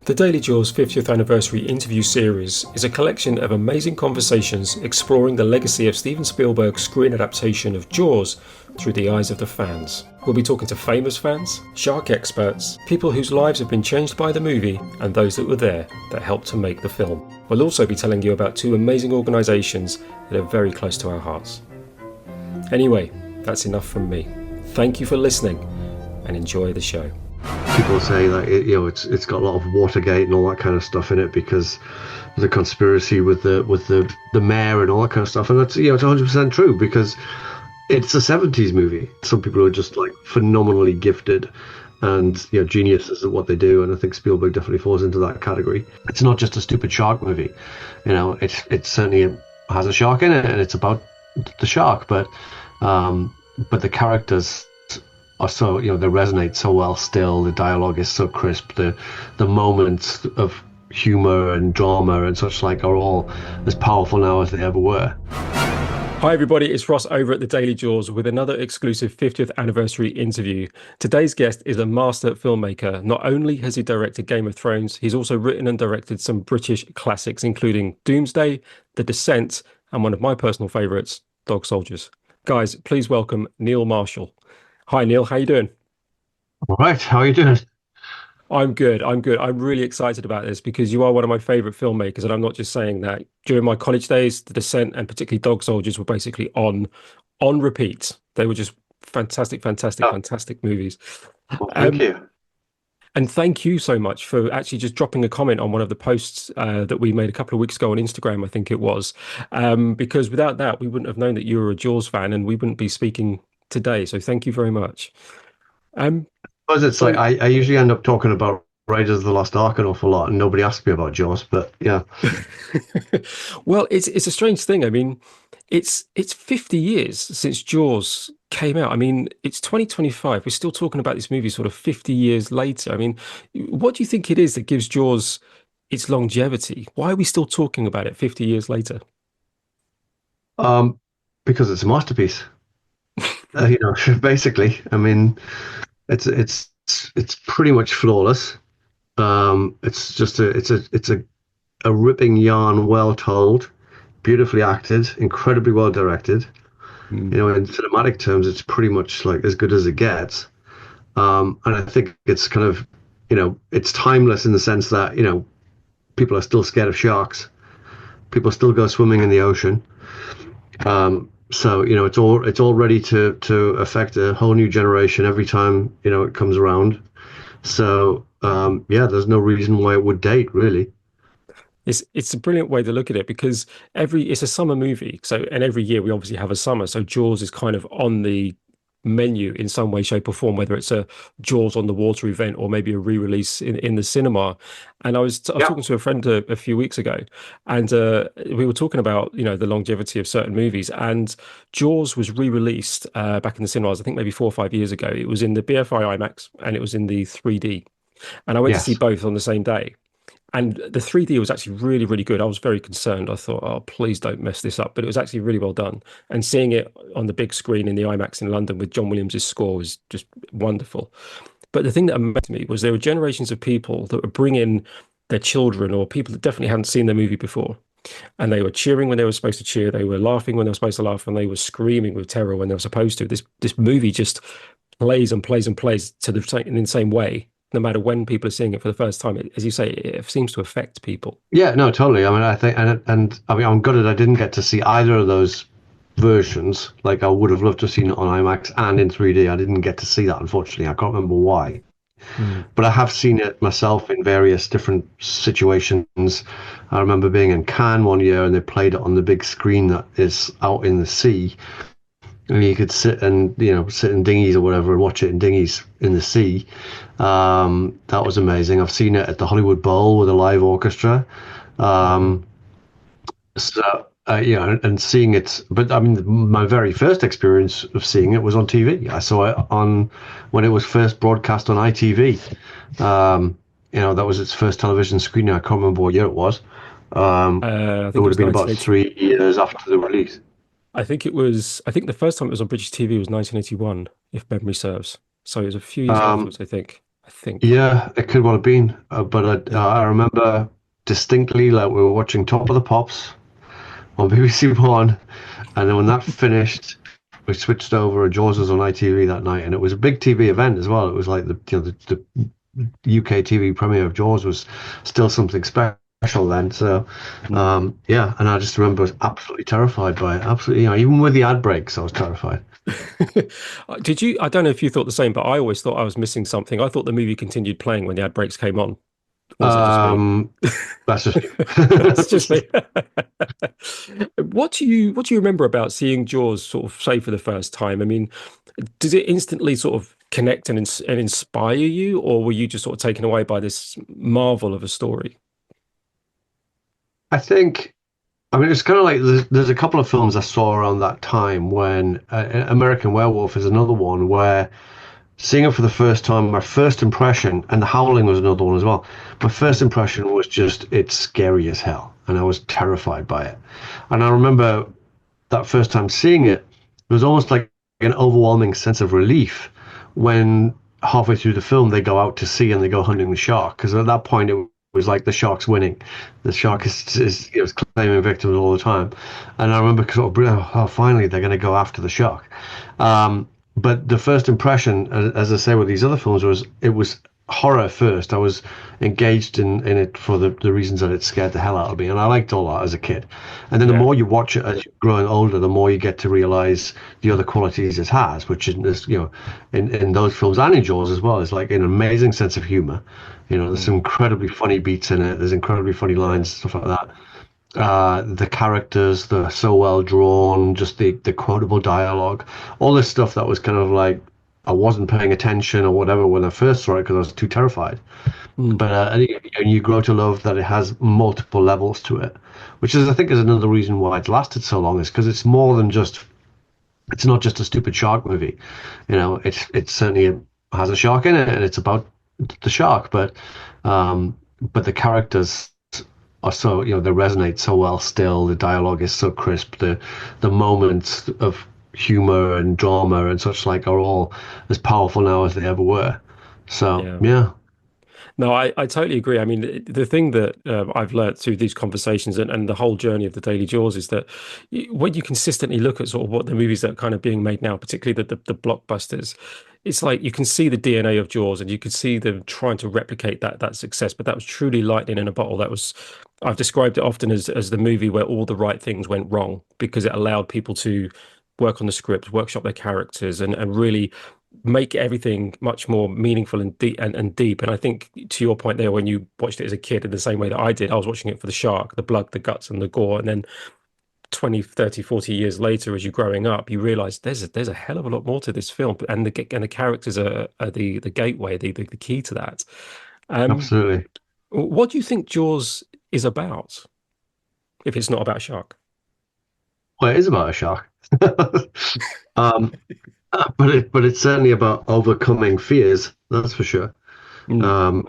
The Daily Jaws 50th Anniversary interview series is a collection of amazing conversations exploring the legacy of Steven Spielberg's screen adaptation of Jaws through the eyes of the fans. We'll be talking to famous fans, shark experts, people whose lives have been changed by the movie, and those that were there that helped to make the film. We'll also be telling you about two amazing organisations that are very close to our hearts. Anyway, that's enough from me. Thank you for listening and enjoy the show. People say that it's got a lot of Watergate and all that kind of stuff in it because of the conspiracy with the mayor and all that kind of stuff, and that's it's 100% true because it's a 70s movie. Some people are just like phenomenally gifted and geniuses at what they do, and I think Spielberg definitely falls into that category. It's not just a stupid shark movie, it certainly has a shark in it and it's about the shark, but the characters are so they resonate so well still. The dialogue is so crisp, the moments of humor and drama and such like are all as powerful now as they ever were. Hi everybody, it's Ross over at the Daily Jaws with another exclusive 50th anniversary interview. Today's guest is a master filmmaker. Not only has he directed Game of Thrones, he's also written and directed some British classics including Doomsday, The Descent, and one of my personal favourites, Dog Soldiers. Guys, please welcome Neil Marshall. Hi Neil, how you doing? All right, how are you doing? I'm good. I'm really excited about this because you are one of my favorite filmmakers, and I'm not just saying that. During my college days, The Descent and particularly Dog Soldiers were basically on repeat. They were just fantastic movies. Well, thank you. And thank you so much for actually just dropping a comment on one of the posts that we made a couple of weeks ago on Instagram, I think it was. Because without that, we wouldn't have known that you were a Jaws fan and we wouldn't be speaking today. So thank you very much. Because it's like I usually end up talking about Raiders of the Lost Ark an awful lot, and nobody asks me about Jaws. But yeah, well, it's a strange thing. I mean, it's 50 years since Jaws came out. I mean, it's 2025. We're still talking about this movie sort of 50 years later. I mean, what do you think it is that gives Jaws its longevity? Why are we still talking about it 50 years later? because it's a masterpiece. Basically, I mean, it's pretty much flawless. It's a ripping yarn, well told, beautifully acted, incredibly well directed. In cinematic terms, it's pretty much like as good as it gets. And I think it's kind of, it's timeless in the sense that, people are still scared of sharks. People still go swimming in the ocean. So it's all ready to affect a whole new generation every time it comes around. So there's no reason why it would date, really. It's a brilliant way to look at it because it's a summer movie. So and every year we obviously have a summer. So Jaws is kind of on the menu in some way, shape, or form, whether it's a Jaws on the water event or maybe a re-release in the cinema. And I was talking to a friend a few weeks ago, and we were talking about the longevity of certain movies. And Jaws was re-released back in the cinemas, I think maybe 4 or 5 years ago. It was in the BFI IMAX and it was in the 3D. And I went to see both on the same day. And the 3D was actually really, really good. I was very concerned. I thought, oh, please don't mess this up. But it was actually really well done. And seeing it on the big screen in the IMAX in London with John Williams' score was just wonderful. But the thing that amazed me was there were generations of people that were bringing their children or people that definitely hadn't seen the movie before. And they were cheering when they were supposed to cheer. They were laughing when they were supposed to laugh. And they were screaming with terror when they were supposed to. This movie just plays and plays and plays in the same way. No matter when people are seeing it for the first time, as you say, it seems to affect people. Yeah, no, totally. I mean, I think, and I mean, I'm gutted I didn't get to see either of those versions. Like, I would have loved to have seen it on IMAX and in 3D. I didn't get to see that, unfortunately. I can't remember why. But I have seen it myself in various different situations. I remember being in Cannes one year and they played it on the big screen that is out in the sea. And you could sit in dinghies or whatever and watch it in dinghies in the sea. That was amazing. I've seen it at the Hollywood Bowl with a live orchestra. And seeing it. But I mean, my very first experience of seeing it was on TV. I saw it when it was first broadcast on ITV. That was its first television screening. I can't remember what year it was. It would have been about 3 years after the release. I think the first time it was on British TV was 1981, if memory serves. So it was a few years afterwards, I think. I think. Yeah, it could well have been, but Mm. I remember distinctly like we were watching Top of the Pops on BBC One, and then when that finished, we switched over, and Jaws was on ITV that night, and it was a big TV event as well. It was like the UK TV premiere of Jaws was still something special then. So, Mm. yeah, and I just remember I was absolutely terrified by it. Absolutely, even with the ad breaks, I was terrified. Did you? I don't know if you thought the same, but I always thought I was missing something. I thought the movie continued playing when the ad breaks came on. Or was it just me? Um, that's just you. That's just me. What do you remember about seeing Jaws sort of say for the first time? I mean, does it instantly sort of connect and inspire you, or were you just sort of taken away by this marvel of a story? I think. I mean, it's kind of like there's a couple of films I saw around that time when American Werewolf is another one where seeing it for the first time, my first impression, and The Howling was another one as well. My first impression was just it's scary as hell, and I was terrified by it. And I remember that first time seeing it, it was almost like an overwhelming sense of relief when halfway through the film they go out to sea and they go hunting the shark. Because at that point it was like the shark's winning. The shark is claiming victims all the time. And I remember sort of, oh, finally they're going to go after the shark. But the first impression, as I say with these other films, was it was horror first. I was engaged in it for the reasons that it scared the hell out of me, and I liked all that as a kid. And then the Yeah. more you watch it as you're growing older, the more you get to realize the other qualities it has, which is in those films and in Jaws as well, is like an amazing sense of humor. There's some Mm. incredibly funny beats in it. There's incredibly funny Yeah. lines, stuff like that. The characters, they're so well drawn, just the quotable dialogue, all this stuff that was kind of like I wasn't paying attention or whatever when I first saw it because I was too terrified. Mm. But and you grow to love that it has multiple levels to it, which is I think is another reason why it's lasted so long is because it's more than just it's not just a stupid shark movie. It certainly has a shark in it and it's about the shark, but the characters are so they resonate so well still. The dialogue is so crisp. The moments of humor and drama and such like are all as powerful now as they ever were. So Yeah. yeah, No, I totally agree. I mean, the thing that I've learned through these conversations and the whole journey of the Daily Jaws is that when you consistently look at sort of what the movies that are kind of being made now, particularly the blockbusters, it's like you can see the DNA of Jaws and you can see them trying to replicate that success. But that was truly lightning in a bottle. I've described it often as the movie where all the right things went wrong because it allowed people to work on the script, workshop their characters, and really make everything much more meaningful and deep and deep. And I think to your point there, when you watched it as a kid in the same way that I did, I was watching it for the shark, the blood, the guts, and the gore. And then 20, 30, 40 years later, as you're growing up, you realize there's a hell of a lot more to this film. And the characters are the gateway, the key to that. Um, absolutely. what do you think Jaws is about, if it's not about a shark? Well, it is about a shark. um, but it's certainly about overcoming fears. That's for sure. Mm,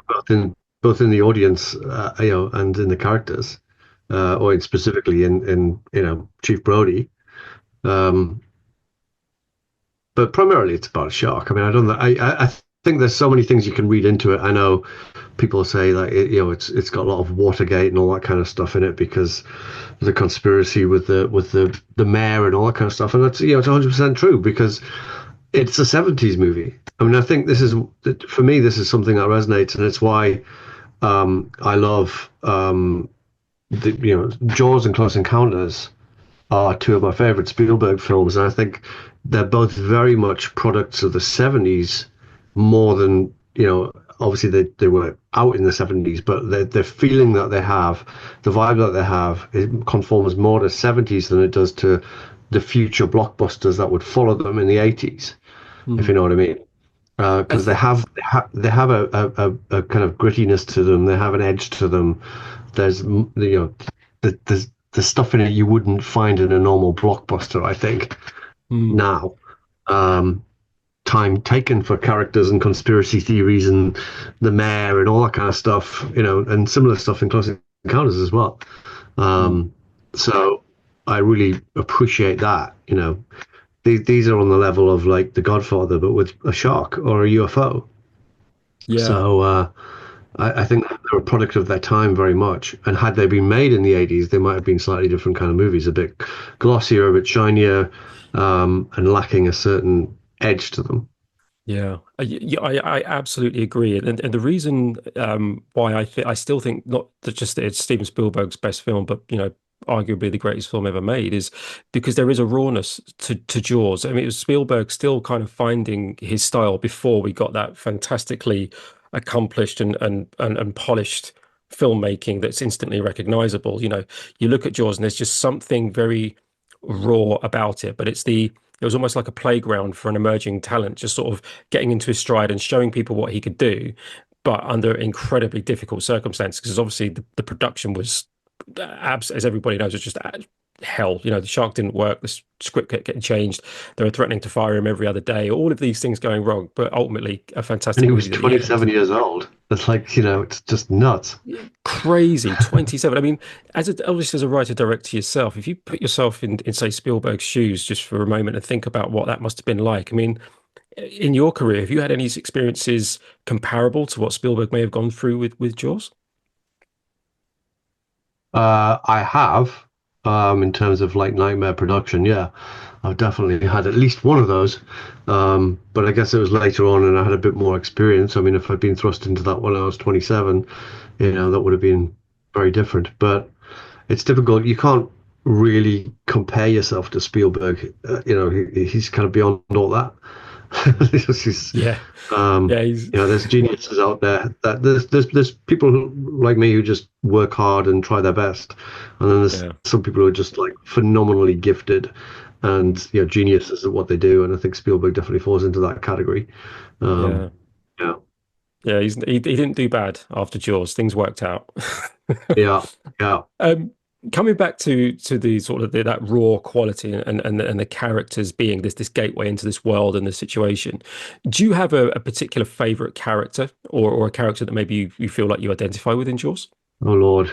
Both in the audience, and in the characters, or specifically in Chief Brody. Um, but primarily it's about a shark. I mean, I don't know. I think there's so many things you can read into it. I know people say like it's got a lot of Watergate and all that kind of stuff in it because the conspiracy with the mayor and all that kind of stuff, and that's it's 100% true because it's a 70s movie. I mean, I think this is for me this is something that resonates, and it's why I love Jaws and Close Encounters are two of my favorite Spielberg films, and I think they're both very much products of the 70s more than, obviously they were out in the 70s, but the feeling that they have, the vibe that they have, it conforms more to 70s than it does to the future blockbusters that would follow them in the 80s, if you mm. know what I mean. I Because think. they have a kind of grittiness to them. They have an edge to them. There's the stuff in it you wouldn't find in a normal blockbuster. I think Mm. now, um, time taken for characters and conspiracy theories and the mayor and all that kind of stuff. And similar stuff in Close Encounters as well. Mm. Um, so I really appreciate that. These are on the level of like The Godfather, but with a shark or a UFO. Yeah. So I think they're a product of their time very much. And had they been made in the 80s, they might have been slightly different kind of movies, a bit glossier, a bit shinier, and lacking a certain edge to them. Yeah, I absolutely agree, and the reason why I still think not that just that it's Steven Spielberg's best film, but arguably the greatest film ever made, is because there is a rawness to Jaws. I mean, it was Spielberg still kind of finding his style before we got that fantastically accomplished and polished filmmaking that's instantly recognizable. You look at Jaws and there's just something very raw about it, but it was almost like a playground for an emerging talent, just sort of getting into his stride and showing people what he could do, but under incredibly difficult circumstances. Because obviously the production was, as everybody knows, was just hell. The shark didn't work, the script kept getting changed. They were threatening to fire him every other day. All of these things going wrong, but ultimately a And fantastic he was movie at the end. 27 years old. It's like, it's just nuts. Crazy, 27. I mean, obviously as a writer director yourself, if you put yourself in say Spielberg's shoes just for a moment and think about what that must have been like. I mean, in your career, have you had any experiences comparable to what Spielberg may have gone through with Jaws? I have, in terms of like nightmare production. Yeah, I've definitely had at least one of those. But I guess it was later on, and I had a bit more experience. I mean, if I'd been thrust into that when I was 27, that would have been very different. But it's difficult. You can't really compare yourself to Spielberg. He's kind of beyond all that. He's, Yeah, um, yeah, he's there's geniuses out there. That there's people like me who just work hard and try their best, and then there's yeah, some people who are just like phenomenally gifted, and geniuses at what they do. And I think Spielberg definitely falls into that category. Um, yeah, yeah, yeah. He didn't do bad after Jaws. Things worked out. yeah, yeah. Um, Coming back to the sort of that raw quality and the characters being this gateway into this world and the situation. Do you have a particular favorite character or a character that maybe you feel like you identify with in Jaws? Oh Lord,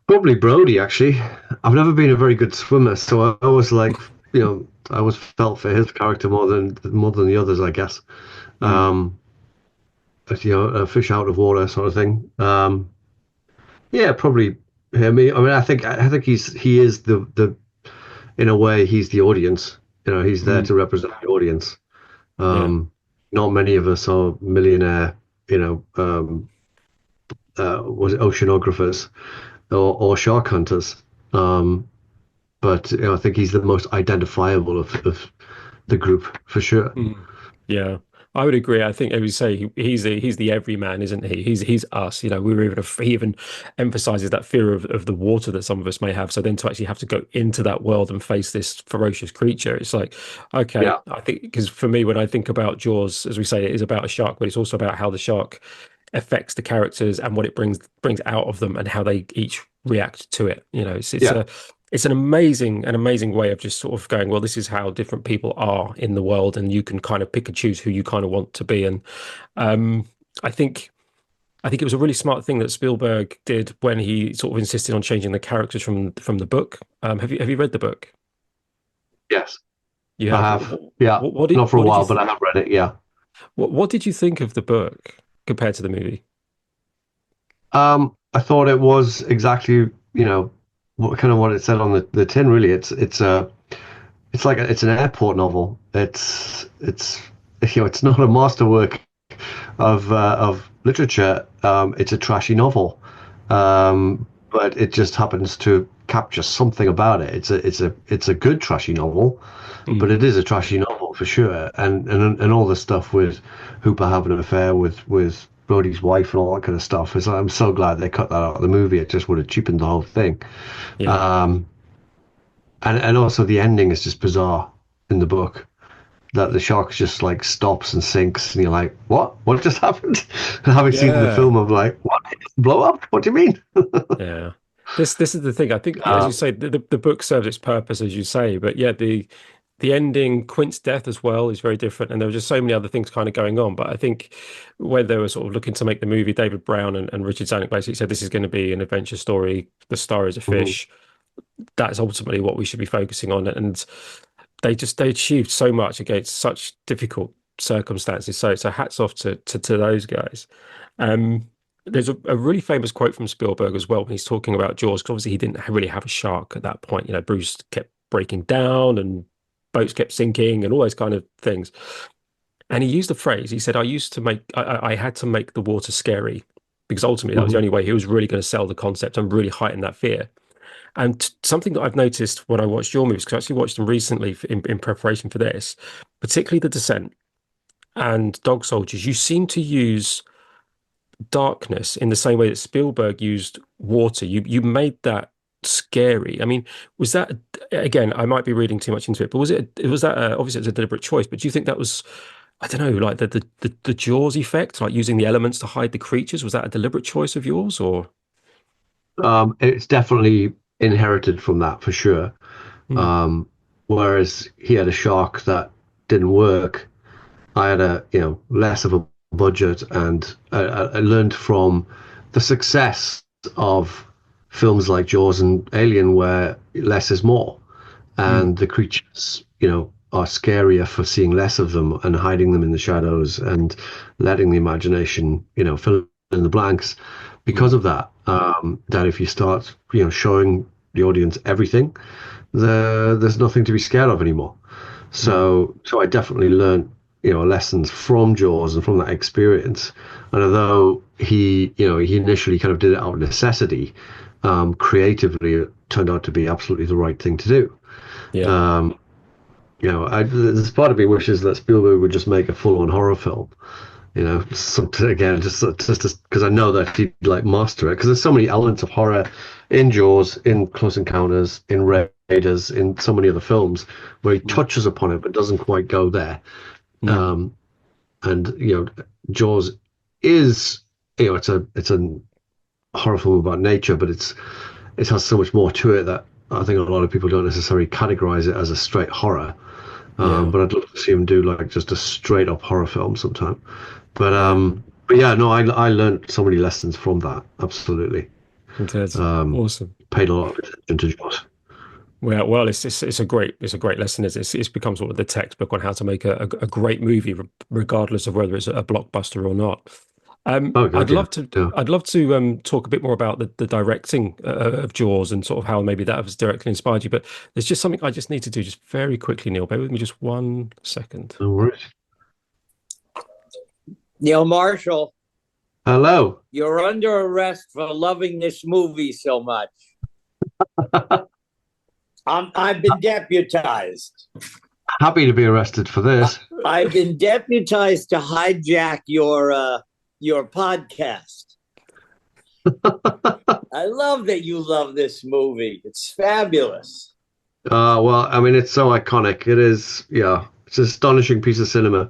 probably Brody. Actually, I've never been a very good swimmer, so I always like I always felt for his character more than the others, I guess. Mm, Um, but a fish out of water sort of thing. Yeah, probably him. I mean, I think he is the in a way he's the audience. He's there mm, to represent the audience. yeah. Not many of us are millionaire, was it oceanographers or shark hunters. But I think he's the most identifiable of the group for sure. Mm. Yeah, I would agree. I think, as you say, he's the everyman, isn't he? He's us. He even emphasizes that fear of the water that some of us may have. So then to actually have to go into that world and face this ferocious creature, it's like, okay, Yeah, I think because for me, when I think about Jaws, as we say, it is about a shark, but it's also about how the shark affects the characters and what it brings out of them and how they each react to it. yeah, It's an amazing way of just sort of going, well, this is how different people are in the world, and you can kind of pick and choose who you kind of want to be. And um, I think I think it was a really smart thing that Spielberg did when he sort of insisted on changing the characters from the book. Have you read the book? yes, You I have. have. Yeah, What did not for a what did you while, but I have read it. Yeah. what did you think of the book compared to the movie? I thought it was exactly, what it said on the tin. Really, it's like it's an airport novel. It's not a masterwork of literature. It's a trashy novel, but it just happens to capture something about it. It's a good trashy novel, but Mm, it is a trashy novel for sure. And all the stuff with Hooper having an affair with Brody's wife and all that kind of stuff is. I'm so glad they cut that out of the movie. It just would have cheapened the whole thing. yeah. Um, and also the ending is just bizarre in the book. That the shark just like stops and sinks, and you're like, "What? What just happened?" And having seen the Yeah. film, I'm like, "What? It just blow up? What do you mean?" Yeah. This is the thing. I think, as you Um, say, the book serves its purpose, as you say, but yeah, the ending, Quint's death as well, is very different, and there were just so many other things kind of going on. But I think when they were sort of looking to make the movie, David Brown and Richard Zanuck basically said this is going to be an adventure story. The star is a mhm. fish. That's ultimately what we should be focusing on, and they achieved so much against such difficult circumstances. So hats off to those guys. Um, there's a really famous quote from Spielberg as well when he's talking about Jaws, because obviously he didn't really have a shark at that point. You know, Bruce kept breaking down and boats kept sinking and all those kind of things. And he used the phrase, he said, I had to make the water scary because ultimately that was the Mhm. only way he was really going to sell the concept and really heighten that fear. And something that I've noticed when I watched your movies, because I actually watched them recently in preparation for this, particularly The Descent and Dog Soldiers, you seem to use darkness in the same way that Spielberg used water. You made that scary. I mean, was that again? I might be reading too much into it, but was that obviously it's a deliberate choice? But do you think that was, I don't know, like the Jaws effect, like using the elements to hide the creatures? Was that a deliberate choice of yours, or? It's definitely inherited from that for sure. Hmm. Um, Whereas he had a shark that didn't work, I had a less of a budget, and I learned from the success of films like Jaws and Alien, where less is more, Hmm. and the creatures are scarier for seeing less of them and hiding them in the shadows and letting the imagination fill in the blanks. Hmm. Because of that, that if you start showing the audience everything, there's nothing to be scared of anymore. Hmm. So I definitely learned, lessons from Jaws and from that experience. And although he initially kind of did it out of necessity, creatively it turned out to be absolutely the right thing to do. Yeah. Um, there's part of me wishes that Spielberg would just make a full-on horror film. Something again, just because I know that he'd like master it. Because there's so many elements of horror in Jaws, in Close Encounters, in Raiders, in so many other films where he Hmm. touches upon it but doesn't quite go there. Hmm. Um, and Jaws is it's a horror film about nature, but it has so much more to it that I think a lot of people don't necessarily categorize it as a straight horror. Yeah. But I'd love to see him do like just a straight up horror film sometime. But Yeah. but yeah, no, I learned so many lessons from that. Absolutely, That's um, awesome. paid a lot of attention to Jaws. Well, it's a great lesson. It's become sort of the textbook on how to make a great movie, regardless of whether it's a blockbuster or not. Oh God, yeah, yeah. I'd love to talk a bit more about the directing of Jaws and sort of how maybe that has directly inspired you. But there's just something I just need to do just very quickly, Neil. Bear with me just 1 second. No worries. Neil Marshall, Hello. you're under arrest for loving this movie so much. I've been deputized. Happy to be arrested for this. I've been deputized to hijack your podcast. I love that you love this movie. It's fabulous. Well, I mean, it's so iconic. It is, yeah. It's an astonishing piece of cinema.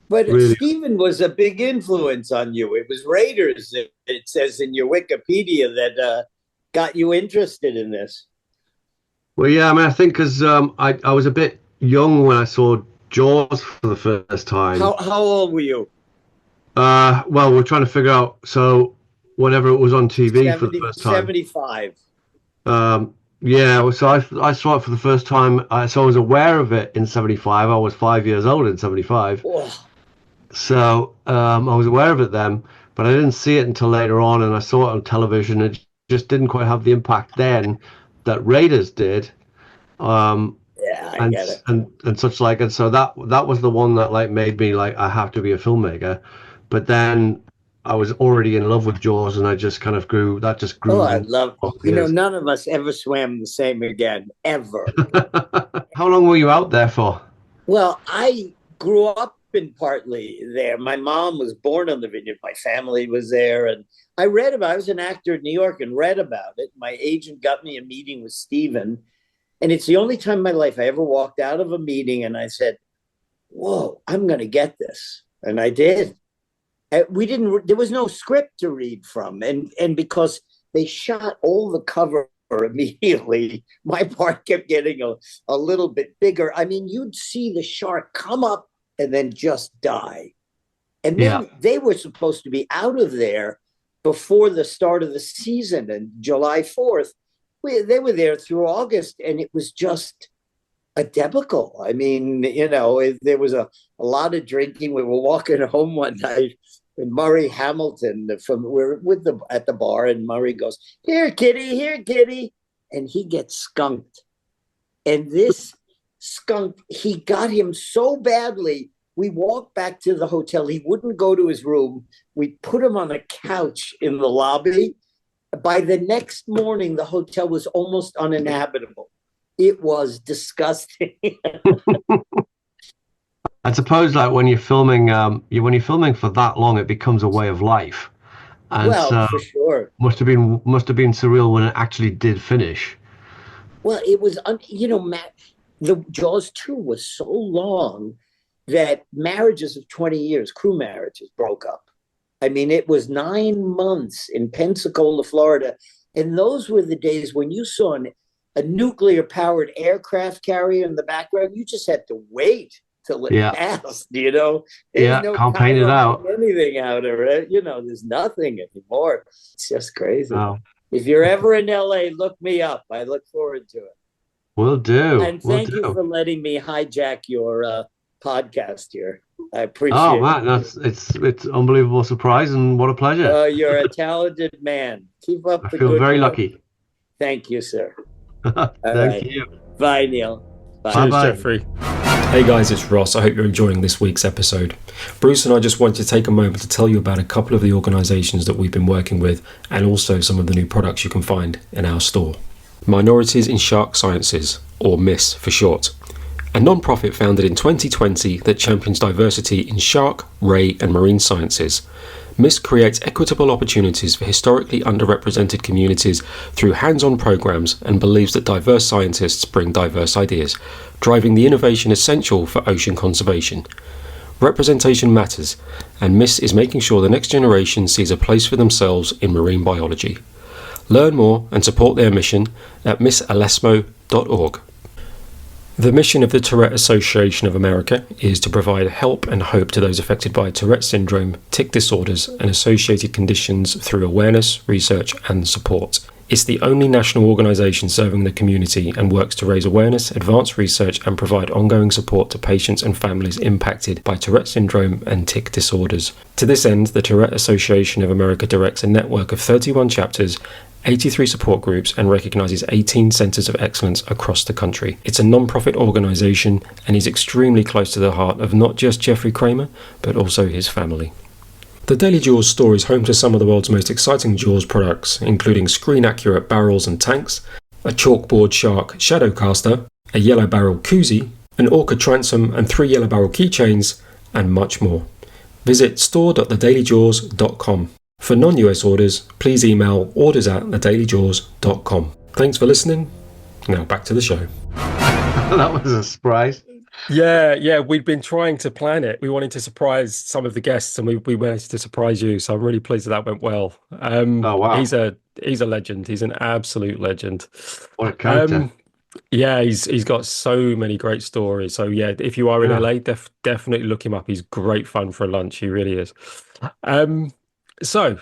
But Really. Stephen was a big influence on you. It was Raiders, it says in your Wikipedia, that got you interested in this. Well, yeah. I mean, I think because I was a bit young when I saw Jaws for the first time. How old were you? Well, we're trying to figure out. So, whenever it was on TV for the first time, 75. Yeah. So I saw it for the first time. So I was aware of it in '75. I was 5 years old in '75. Oh. So I was aware of it then, but I didn't see it until later on, and I saw it on television. It just didn't quite have the impact then that Raiders did. Yeah, I get it. And such like, and so that was the one that like made me like I have to be a filmmaker. But then I was already in love with Jaws, and I just kind of grew. That just grew. Oh, I love. Years. None of us ever swam the same again, ever. How long were you out there for? Well, I grew up in partly there. My mom was born on the vineyard. My family was there, and I read about. I was an actor in New York and read about it. My agent got me a meeting with Stephen, and it's the only time in my life I ever walked out of a meeting and I said, "Whoa, I'm going to get this," and I did. We didn't. There was no script to read from, and because they shot all the cover immediately, my part kept getting a little bit bigger. I mean, you'd see the shark come up and then just die, and then they were supposed to be out of there before the start of the season, and July 4th. They were there through August, and it was just a debacle. I mean, there was a lot of drinking. We were walking home one night, and Murray Hamilton we're with the at the bar, and Murray goes, here, kitty," and he gets skunked. And this skunk, he got him so badly. We walked back to the hotel. He wouldn't go to his room. We put him on a couch in the lobby. By the next morning, the hotel was almost uninhabitable. It was disgusting. I suppose, like when you're filming, when you're filming for that long, it becomes a way of life, and Well, so for sure. must have been surreal when it actually did finish. Well, it was, Matt, the Jaws 2 was so long that marriages of 20 years, crew marriages, broke up. I mean, it was 9 months in Pensacola, Florida. And those were the days when you saw a nuclear powered aircraft carrier in the background. You just had to wait till it Yeah, passed, you know? There's yeah, no can't paint it power out. anything out of it. There's nothing anymore. It's just crazy. No, If you're ever in LA, look me up. I look forward to it. will do, And will thank you do. for letting me hijack your podcast here. I Oh appreciate man, it. it's unbelievable surprise and what a pleasure. You're a talented man. Keep up I the feel good very work. lucky. Thank you, sir. All Thank right. you. Bye, Neil. Bye Bye. Cheers, bye. Jeffrey. Hey guys, it's Ross. I hope you're enjoying this week's episode. Bruce and I just wanted to take a moment to tell you about a couple of the organisations that we've been working with and also some of the new products you can find in our store. Minorities in Shark Sciences, or MISS for short. A non-profit founded in 2020 that champions diversity in shark, ray and marine sciences. MISS creates equitable opportunities for historically underrepresented communities through hands-on programs and believes that diverse scientists bring diverse ideas, driving the innovation essential for ocean conservation. Representation matters, and MISS is making sure the next generation sees a place for themselves in marine biology. Learn more and support their mission at missalesmo.org. The mission of the Tourette Association of America is to provide help and hope to those affected by Tourette syndrome, tic disorders, and associated conditions through awareness, research, and support. It's the only national organisation serving the community and works to raise awareness, advance research, and provide ongoing support to patients and families impacted by Tourette syndrome and tic disorders. To this end, the Tourette Association of America directs a network of 31 chapters, 83 support groups, and recognises 18 centres of excellence across the country. It's a non-profit organisation and is extremely close to the heart of not just Jeffrey Kramer, but also his family. The Daily Jaws store is home to some of the world's most exciting Jaws products, including screen-accurate barrels and tanks, a chalkboard shark shadow caster, a yellow barrel koozie, an orca transom and 3 yellow barrel keychains, and much more. Visit store.thedailyjaws.com. For non-US orders, please email orders@thedailyjaws.com. Thanks for listening. Now back to the show. That was a surprise. Yeah, we'd been trying to plan it. We wanted to surprise some of the guests, and we managed to surprise you. So I'm really pleased that went well. Oh wow, He's a legend. He's an absolute legend. what a character. Yeah, he's got so many great stories. So yeah, if you are in Yeah. LA, definitely look him up. He's great fun for a lunch. He really is. So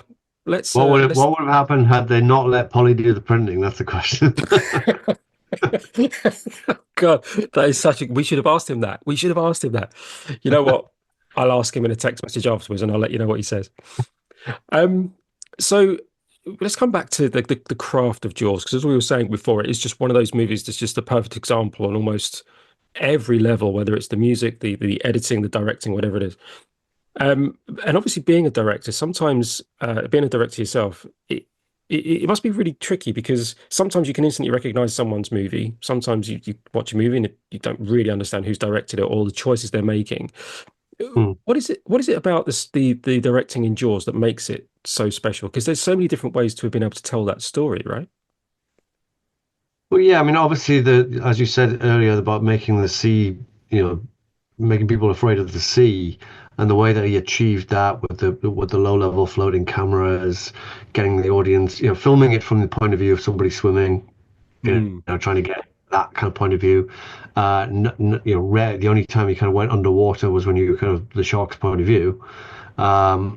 let's What would have happened had they not let Polly do the printing? That's the question. God, that is such a. We should have asked him that. You know what? I'll ask him in a text message afterwards, and I'll let you know what he says. So let's come back to the craft of Jaws, because as we were saying before, it is just one of those movies that's just a perfect example on almost every level, whether it's the music, the editing, the directing, whatever it is. And obviously, being a director, sometimes being a director yourself, it must be really tricky, because sometimes you can instantly recognize someone's movie. Sometimes you watch a movie and you don't really understand who's directed it or the choices they're making. What is it about the directing in Jaws that makes it so special? Because there's so many different ways to have been able to tell that story, right? Well, yeah, I mean, obviously, as you said earlier about making the sea, making people afraid of the sea, and the way that he achieved that with the low-level floating cameras, getting the audience, filming it from the point of view of somebody swimming, trying to get that kind of point of view. The only time he kind of went underwater was when you were kind of the shark's point of view, or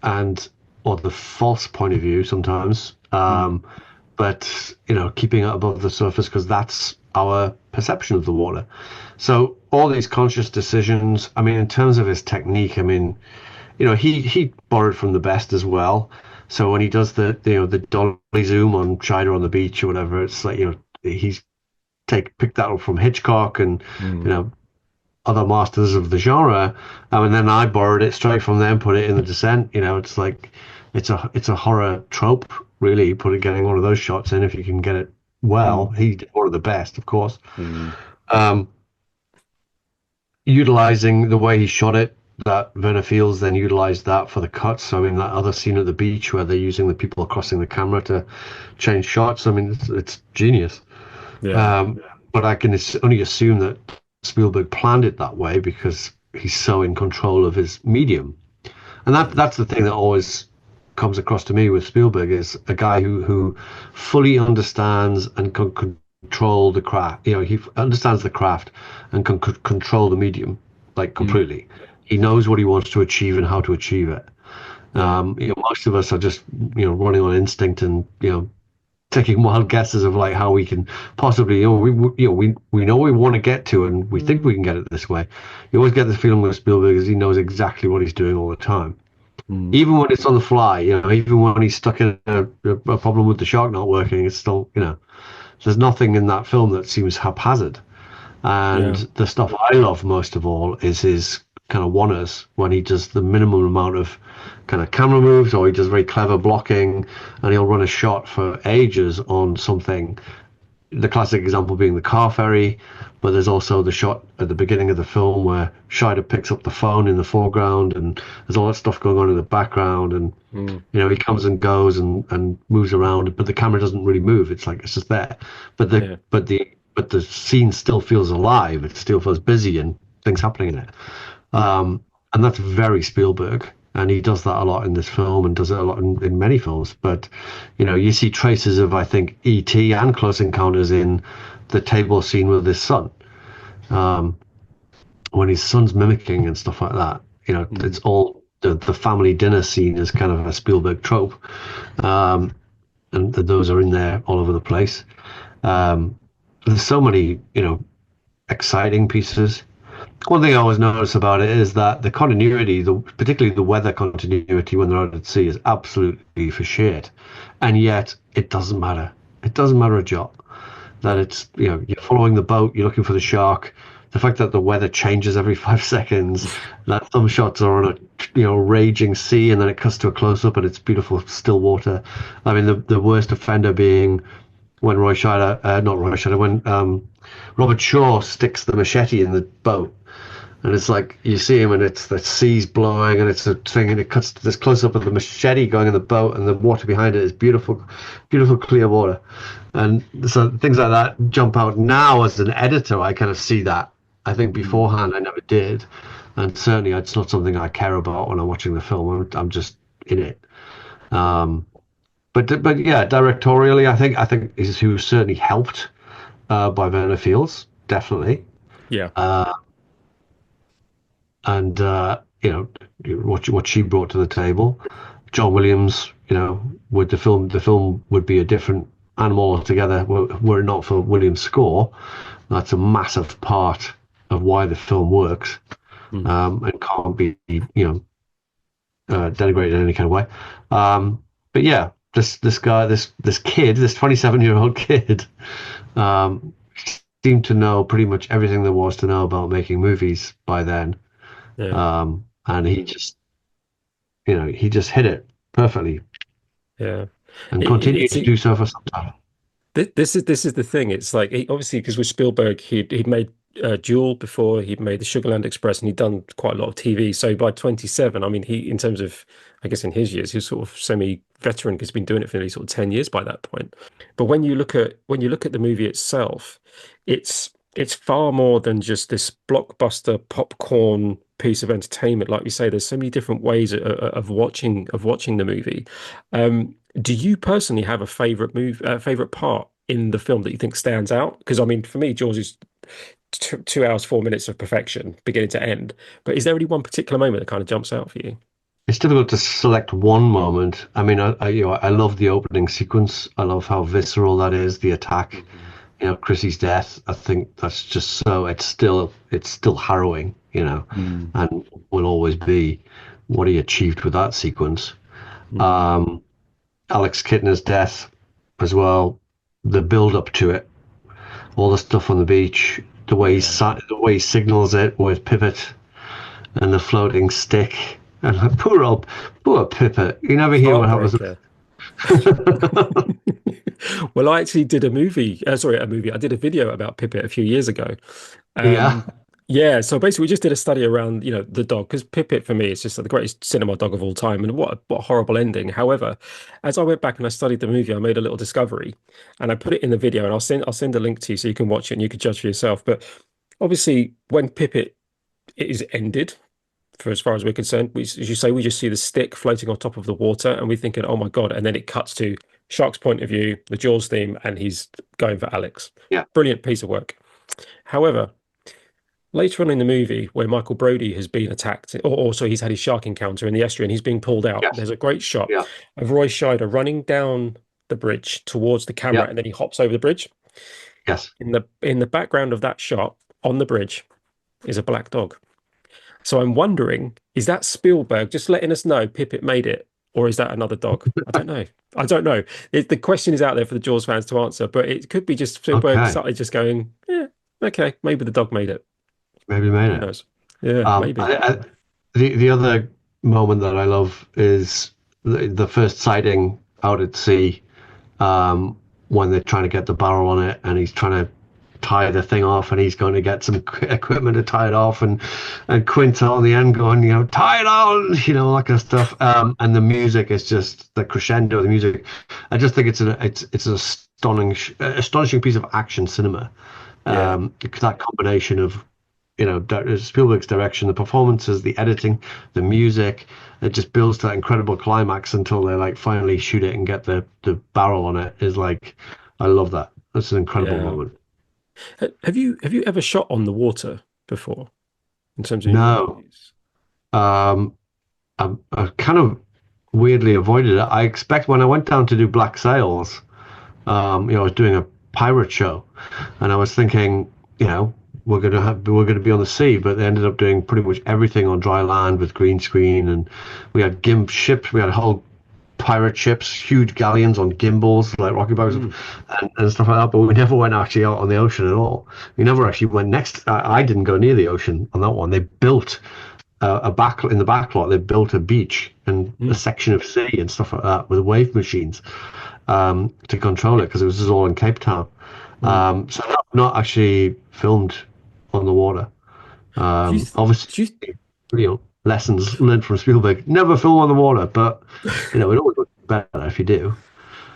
the false point of view sometimes. But keeping it above the surface, because that's our perception of the water. So all these conscious decisions. I mean, in terms of his technique, I mean, he borrowed from the best as well. So when he does the dolly zoom on Chider on the beach or whatever, it's like he's picked that up from Hitchcock and Mm. other masters of the genre. And then I borrowed it straight from them, put it in The Descent. It's like it's a horror trope, really. Getting one of those shots in, if you can get it well. Mm. He did one of the best, of course. Mm. Um, Utilizing the way he shot it, that Werner Fields then utilized that for the cuts. So, I mean, that other scene at the beach where they're using the people crossing the camera to change shots. I mean, it's genius. Yeah. Um, but I can only assume that Spielberg planned it that way because he's so in control of his medium. And that's the thing that always comes across to me with Spielberg, is a guy who fully understands and can control the craft. He understands the craft and can control the medium, like, Mm. completely. He knows what he wants to achieve and how to achieve it. Yeah. Most of us are just running on instinct and taking wild guesses of like how we can possibly, we know we want to get to, and we think we can get it this way. You always get this feeling with Spielberg is he knows exactly what he's doing all the time, Mm. even when it's on the fly. Even when he's stuck in a problem with the shark not working, it's still, there's nothing in that film that seems haphazard. And Yeah. the stuff I love most of all is his kind of one-ers, when he does the minimum amount of kind of camera moves, or he does very clever blocking, and he'll run a shot for ages on something. The classic example being the car ferry, but there's also the shot at the beginning of the film where Scheider picks up the phone in the foreground, and there's all that stuff going on in the background, and Mm. he comes and goes and moves around, but the camera doesn't really move. It's like it's just there, but the Yeah. but the but the scene still feels alive. It still feels busy and things happening in it. Mm. And that's very Spielberg, and he does that a lot in this film and does it a lot in many films. But you see traces of, I think, E.T. and Close Encounters in the table scene with his son, um, when his son's mimicking and stuff like that. Mm. It's all the family dinner scene is kind of a Spielberg trope, um, and those are in there all over the place. Um, there's so many exciting pieces. One thing I always notice about it is that the continuity, particularly the weather continuity when they're out at sea, is absolutely for shit, and yet it doesn't matter. It doesn't matter a jot. That Yeah. it's you're following the boat, you're looking for the shark. The fact that the weather changes every 5 seconds, that some shots are on a raging sea, and then it cuts to a close up and it's beautiful still water. I mean, the worst offender being when not Roy Scheider, when Robert Shaw sticks the machete in the boat, and it's like you see him, and it's the sea's blowing, and it's a thing, and it cuts to this close up of the machete going in the boat, and the water behind it is beautiful, beautiful clear water, and so things like that jump out. Now, as an editor, I kind of see that. I think Mm. beforehand I never did, and certainly it's not something I care about when I'm watching the film. I'm just in it. Um, but yeah, directorially, I think is who certainly helped by Werner Fields, definitely. Yeah. And what she brought to the table. John Williams, with the film would be a different animal altogether were it not for Williams' score. That's a massive part of why the film works, Mm. and can't be denigrated in any kind of way. But yeah, this guy, this kid, this 27-year-old kid, um, seemed to know pretty much everything there was to know about making movies by then. Yeah. And he just hit it perfectly Yeah. and It, continued it's to do so for some time. this is the thing. It's like obviously because with Spielberg, he'd made Duel before, he'd made the Sugarland Express, and he'd done quite a lot of TV. So by 27, I mean, he in terms of, I guess in his years, he was sort of semi-veteran because he's been doing it for nearly sort of 10 years by that point. But when you look at the movie itself, it's far more than just this blockbuster popcorn piece of entertainment. Like you say, there's so many different ways of watching the movie. Do you personally have a favorite part in the film that you think stands out? Because I mean, for me, Jaws is 2 hours, 4 minutes of perfection, beginning to end. But is there any one particular moment that kind of jumps out for you? It's difficult to select one moment. I mean, I love the opening sequence. I love how visceral that is, the attack. Chrissy's death. I think that's just so it's still harrowing, Mm. and will always be what he achieved with that sequence. Mm. Um, Alex Kittner's death as well, the build up to it, all the stuff on the beach, Yeah. the way he signals it with Pivot and the floating stick. And like, poor Pippa. You never hear what happens. Heartbreaker. Well, I actually did a movie, sorry, a movie. I did a video about Pippet a few years ago. Yeah, Um, yeah, so basically we just did a study around, the dog, because Pippet for me is just the greatest cinema dog of all time, and what a horrible ending. However, as I went back and I studied the movie, I made a little discovery, and I put it in the video, and I'll send a link to you so you can watch it and you can judge for yourself. But obviously, when Pippet is ended, for as far as we're concerned. As you say, we just see the stick floating on top of the water, and we're thinking, "Oh my God!" And then it cuts to Shark's point of view, the Jaws theme, and he's going for Alex. yeah, Brilliant piece of work. However, later on in the movie, where Michael Brody has been attacked, or also he's had his shark encounter in the estuary, and he's being pulled out. yes, There's a great shot yeah, of Roy Scheider running down the bridge towards the yeah, camera, and then he hops over the bridge. yes. In the background of that shot on the bridge is a black dog. So I'm wondering, is that Spielberg just letting us know Pippet made it, or is that another dog? I don't know. I don't know. The question is out there for the Jaws fans to answer, but it could be just Spielberg Okay, started just going, yeah, okay, maybe the dog made it. maybe made Who it. knows? Yeah, maybe. The other moment that I love is the first sighting out at sea, um, when they're trying to get the barrel on it, and he's trying to tie the thing off, and he's going to get some equipment to tie it off, and Quint on the end going, tie it on, all that kind of stuff. And the music is just the crescendo of the music. I just think it's an astonishing piece of action cinema. Yeah, That combination of Spielberg's direction, the performances, the editing, the music, it just builds to that incredible climax until they like finally shoot it and get the barrel on it. Is like, I love that. That's an incredible yeah. moment. Have you ever shot on the water before in terms of your No, movies? um, I kind of weirdly avoided it. I expect when I went down to do Black Sails, I was doing a pirate show, and I was thinking, we're gonna be on the sea, but they ended up doing pretty much everything on dry land with green screen, and we had gimp ships, we had whole pirate ships, huge galleons on gimbals, like rocket boats, Mm, and stuff like that. But we never went actually out on the ocean at all. We never actually went next. I didn't go near the ocean on that one. They built a back in the backlot. They built a beach and a mm, section of sea and stuff like that with wave machines, to control it because it was just all in Cape Town. mm. So not actually filmed on the water. Do you Obviously, do you lessons learned from Spielberg. Never film on the water, but it always looks better if you do.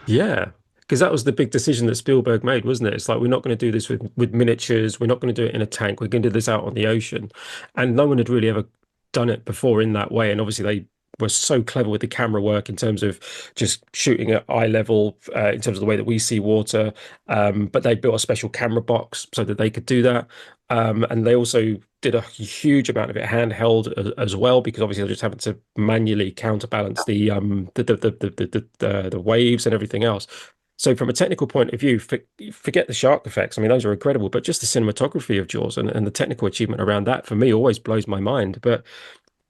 Yeah, because that was the big decision that Spielberg made, wasn't it? It's like we're not going to do this with miniatures. We're not going to do it in a tank. We're going to do this out on the ocean, and no one had really ever done it before in that way. And obviously, they were so clever with the camera work in terms of just shooting at eye level, in terms of the way that we see water. But they built a special camera box so that they could do that. And they also did a huge amount of it handheld as well, because obviously they're just having to manually counterbalance the waves and everything else. So from a technical point of view, forget the shark effects. I mean, those are incredible, but just the cinematography of Jaws and the technical achievement around that for me always blows my mind. But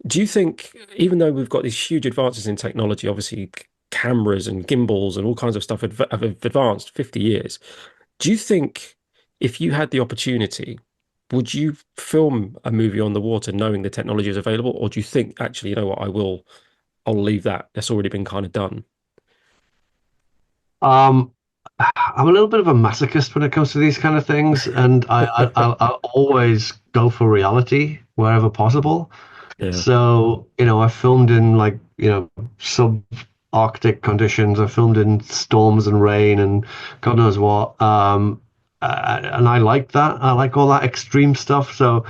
do you think, even though we've got these huge advances in technology, obviously cameras and gimbals and all kinds of stuff have advanced 50 years, do you think if you had the opportunity, would you film a movie on the water knowing the technology is available? Or do you think, actually, you know what, I'll leave that. That's already been kind of done. Um, I'm a little bit of a masochist when it comes to these kind of things, and I always go for reality wherever possible. Yeah. So, I filmed in like, sub-Arctic conditions. I filmed in storms and rain and God knows what. And I like that. I like all that extreme stuff. So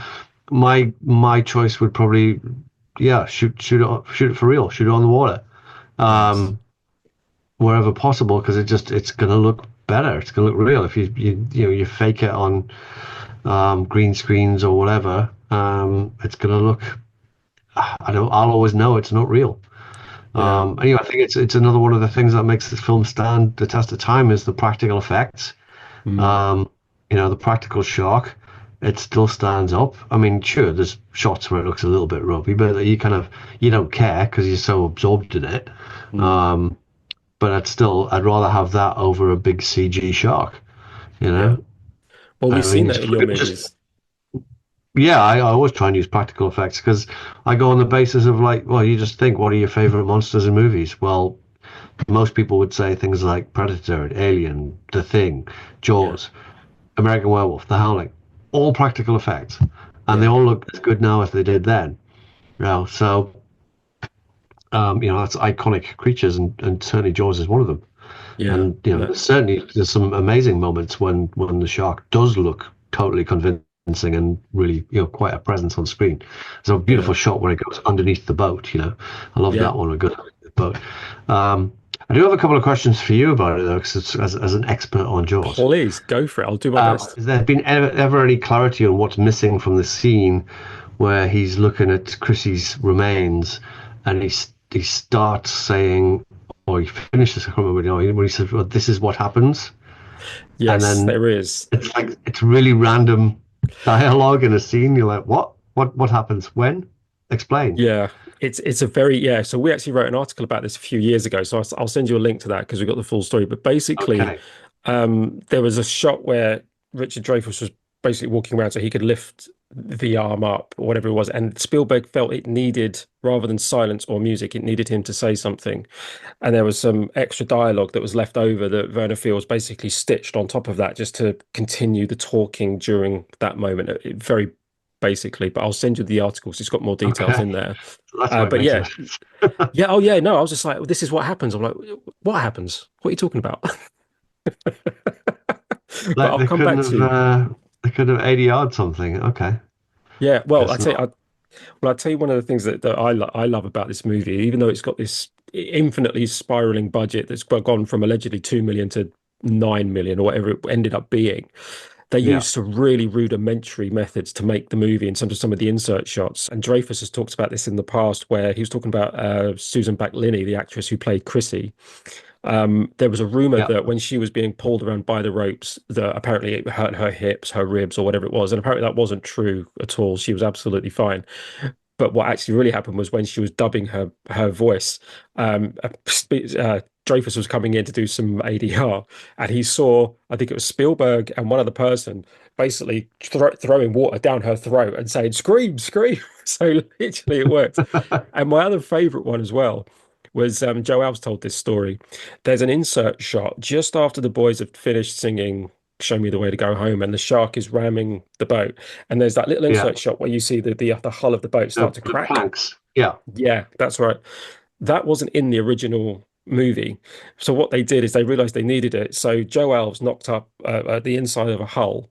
my choice would probably, yeah, shoot it for real, shoot it on the water, Nice. um, wherever possible, because it's gonna look better. It's gonna look real if you fake it on green screens or whatever. It's gonna look. I'll always know it's not real. Yeah. Anyway, I think it's another one of the things that makes this film stand the test of time is the practical effects. Mm. The practical shark, it still stands up. I mean, sure, there's shots where it looks a little bit ropey, but you don't care because you're so absorbed in it. Mm. Um, but I'd rather have that over a big CG shark. You Yeah. know, Well, I we've seen mean, that in your just movies. yeah, I always try and use practical effects because I go on the basis of like, well, you just think, what are your favorite monsters in movies? Well, most people would say things like Predator, Alien, The Thing, Yeah. Jaws, American Werewolf, The Howling, all practical effects, and they Yeah. all look as good now as they did then. So that's iconic creatures, and certainly Jaws is one of them. Yeah. And No. there's some amazing moments when the shark does look totally convincing and really quite a presence on screen. There's a Yeah. beautiful shot where it goes underneath the boat. I love Yeah. that one. When it goes underneath the boat. I do have a couple of questions for you about it though, because as an expert on Jaws. Please go for it. I'll do my best. Has there been ever any clarity on what's missing from the scene where he's looking at Chrissy's remains and he starts saying, or he finishes, I can't remember, when he says, well, "This is what happens," and Yes, then there is. it's really random dialogue in a scene. You're like, what? What happens when? Explain. Yeah, it's a very yeah. So we actually wrote an article about this a few years ago. So I'll send you a link to that because we got the full story. But basically, Okay. there was a shot where Richard Dreyfuss was basically walking around so he could lift the arm up or whatever it was, and Spielberg felt it needed rather than silence or music, it needed him to say something. And there was some extra dialogue that was left over that Werner Fields basically stitched on top of that just to continue the talking during that moment. Very basically, but I'll send you the articles. It's got more details Okay. in there. That's why it But makes yeah, sense. yeah. Oh yeah. No, I was just like, this is what happens. I'm like, what happens? What are you talking about? But Like I'll come back to you. they could have ADR'd something. Okay. Yeah. Well, I Guess tell you, not. well, I'll tell you one of the things that I love about this movie, even though it's got this infinitely spiraling budget that's gone from allegedly 2 million to 9 million or whatever it ended up being. They Yeah. used some really rudimentary methods to make the movie in terms of some of the insert shots. And Dreyfus has talked about this in the past, where he was talking about Susan Backlinie, the actress who played Chrissy. There was a rumor Yeah. that when she was being pulled around by the ropes, that apparently it hurt her hips, her ribs, or whatever it was. And apparently that wasn't true at all. She was absolutely fine. But what actually really happened was when she was dubbing her voice, Dreyfus was coming in to do some ADR, and he saw, I think it was Spielberg and one other person, basically throwing water down her throat and saying, "Scream, scream!" So literally, it worked. And my other favorite one as well was Joe Alves told this story. There's an insert shot just after the boys have finished singing "Show Me the Way to Go Home," and the shark is ramming the boat. And there's that little Yeah. insert shot where you see the hull of the boat start to The crack. planks. Yeah. Yeah, that's right. That wasn't in the original movie. So what they did is they realized they needed it. So Joe Alves knocked up the inside of a hull,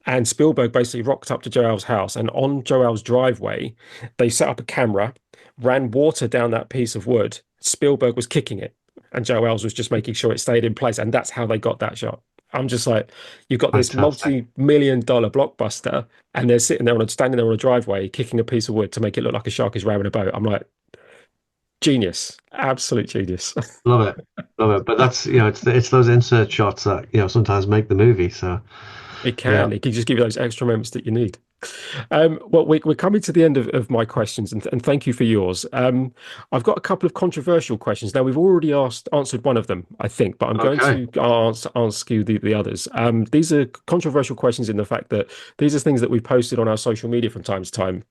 and Spielberg basically rocked up to Joe Alves' house. And on Joe Alves' driveway, they set up a camera, ran water down that piece of wood. Spielberg was kicking it, and Joe Alves was just making sure it stayed in place. And that's how they got that shot. I'm just like, you've got this Fantastic. multi-million-dollar blockbuster, and they're sitting there standing there on a driveway, kicking a piece of wood to make it look like a shark is ramming a boat. I'm like, genius, absolute genius. Love it. Love it. But that's, it's those insert shots that, sometimes make the movie. So, It yeah. can. It can just give you those extra moments that you need. Well, we're coming to the end of my questions, and thank you for yours. I've got a couple of controversial questions. Now, we've already answered one of them, I think, but I'm going Okay. to ask you the others. These are controversial questions in the fact that these are things that we've posted on our social media from time to time,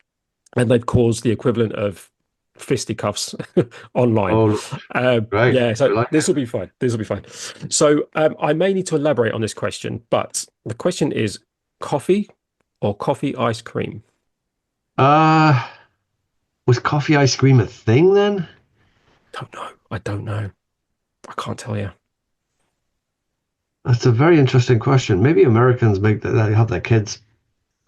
and they've caused the equivalent of fisticuffs online. Oh, great. Yeah, We so like this it. will be fine. This will be fine. So I may need to elaborate on this question, but the question is coffee or coffee ice cream? Uh, was coffee ice cream a thing then? Don't know. I don't know. I can't tell you. That's a very interesting question. Maybe Americans they have their kids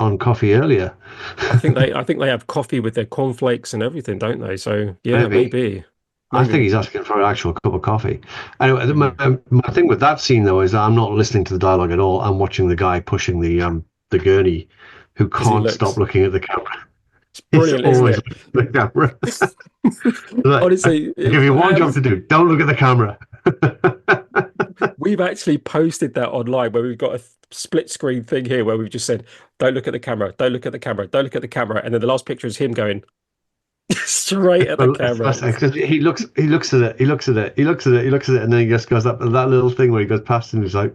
on coffee earlier. I think they have coffee with their cornflakes and everything, don't they? So yeah, Maybe. maybe. I think Maybe. he's asking for an actual cup of coffee. Anyway, my, Mm. my thing with that scene though is that I'm not listening to the dialogue at all. I'm watching the guy pushing the gurney, who Because he can't stop looks looking at the camera. it's He's brilliant, isn't always it? looking at the camera. Like, Honestly, I give you one job to do. Don't look at the camera. we've actually posted that online where we've got a split screen thing here where we've just said, "Don't look at the camera, don't look at the camera, don't look at the camera," and then the last picture is him going straight at the Well, it's camera. fascinating because he looks at it, he looks at it, he looks at it, he looks at it, and then he just goes up and that little thing where he goes past and he's like,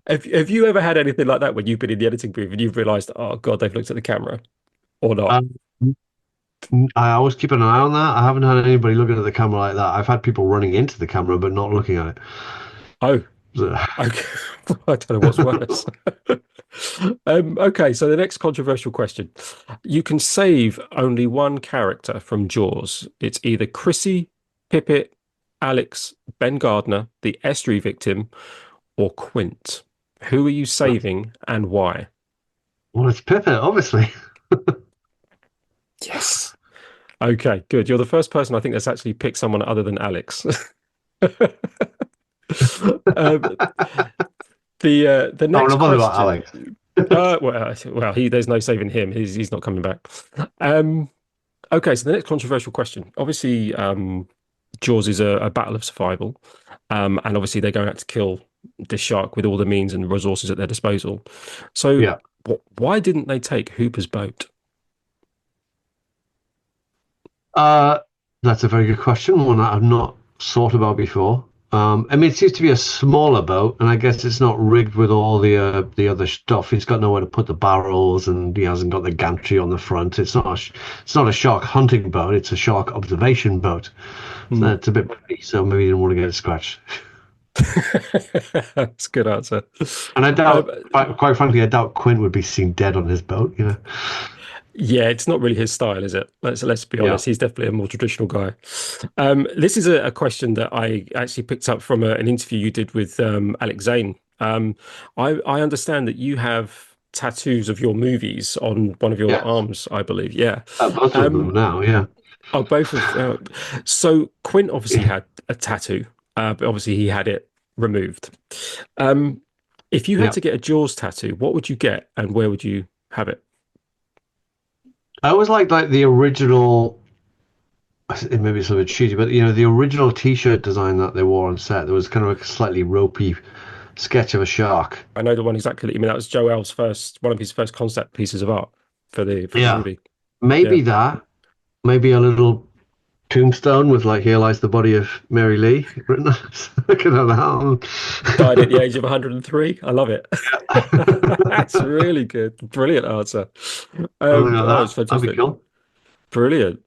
Have you ever had anything like that when you've been in the editing booth and you've realized, oh God, they've looked at the camera or not? um, I always keep an eye on that. I haven't had anybody looking at the camera like that. I've had people running into the camera but not looking at it. Oh, So, okay. I don't know what's worse. Okay, so the next controversial question. You can save only one character from Jaws. It's either Chrissy, Pippet, Alex, Ben Gardner, the estuary victim, or Quint. Who are you saving and why? well, it's Pippet, obviously. Yes. Okay, good. You're the first person I think that's actually picked someone other than Alex. Um, the Oh, next no bother about question. Alex. Well, there's no saving him. He's not coming back. Um, okay, so the next controversial question. Obviously, Jaws is a battle of survival, and obviously they're going out to kill this shark with all the means and resources at their disposal. So, Yeah. why didn't they take Hooper's boat? Uh, that's a very good question, one that I've not thought about before. I mean, it seems to be a smaller boat, and I guess it's not rigged with all the other stuff. He's got nowhere to put the barrels, and he hasn't got the gantry on the front. It's not a shark hunting boat. It's a shark observation boat. So Hmm. it's a bit pretty, so maybe he didn't want to get it scratched. That's a good answer. And I Um, doubt, quite frankly, I doubt Quinn would be seen dead on his boat. You know? Yeah, it's not really his style, is it? Let's be Yeah. honest. He's definitely a more traditional guy. This is a question that I actually picked up from an interview you did with Alex Zane. I understand that you have tattoos of your movies on one of your Yes. arms, I believe. Yeah. Both of them Um, now. Yeah. oh, both of. So Quint obviously had a tattoo, but obviously he had it removed. Um, if you had Yeah. to get a Jaws tattoo, what would you get, and where would you have it? I always like the original. Maybe it's a bit cheesy, but the original T-shirt design that they wore on set, there was kind of a slightly ropey sketch of a shark. I know the one exactly that you mean. That was Joel's one of his first concept pieces of art for the Yeah, movie. Yeah, maybe that. Maybe a little tombstone with like "Here lies the body of Mary Lee" written. I could have died at the that. age of 103. I love it. That's really good. Brilliant answer. Something like Oh, it's that. That'd be fantastic. cool. Brilliant.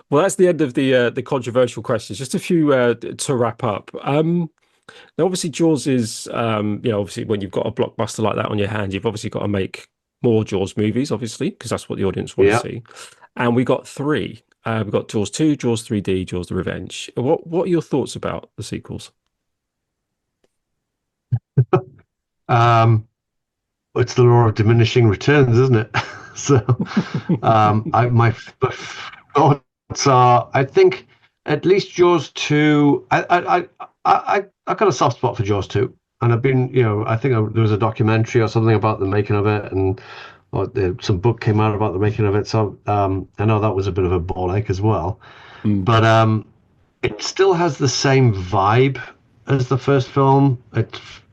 Well, that's the end of the controversial questions. Just a few to wrap up. Now, obviously, Jaws is obviously when you've got a blockbuster like that on your hand, you've obviously got to make more Jaws movies, obviously, because that's what the audience want to Yeah. see. And we got three. We've got Jaws 2, Jaws 3D, Jaws the Revenge. What are your thoughts about the sequels? Um, it's the law of diminishing returns, isn't it? So, my thoughts are, I think at least Jaws 2. I got a soft spot for Jaws 2, and I've been, I think there was a documentary or something about the making of it, and some book came out about the making of it. So, I know that was a bit of a ball ache as well, Mm, but it still has the same vibe as the first film.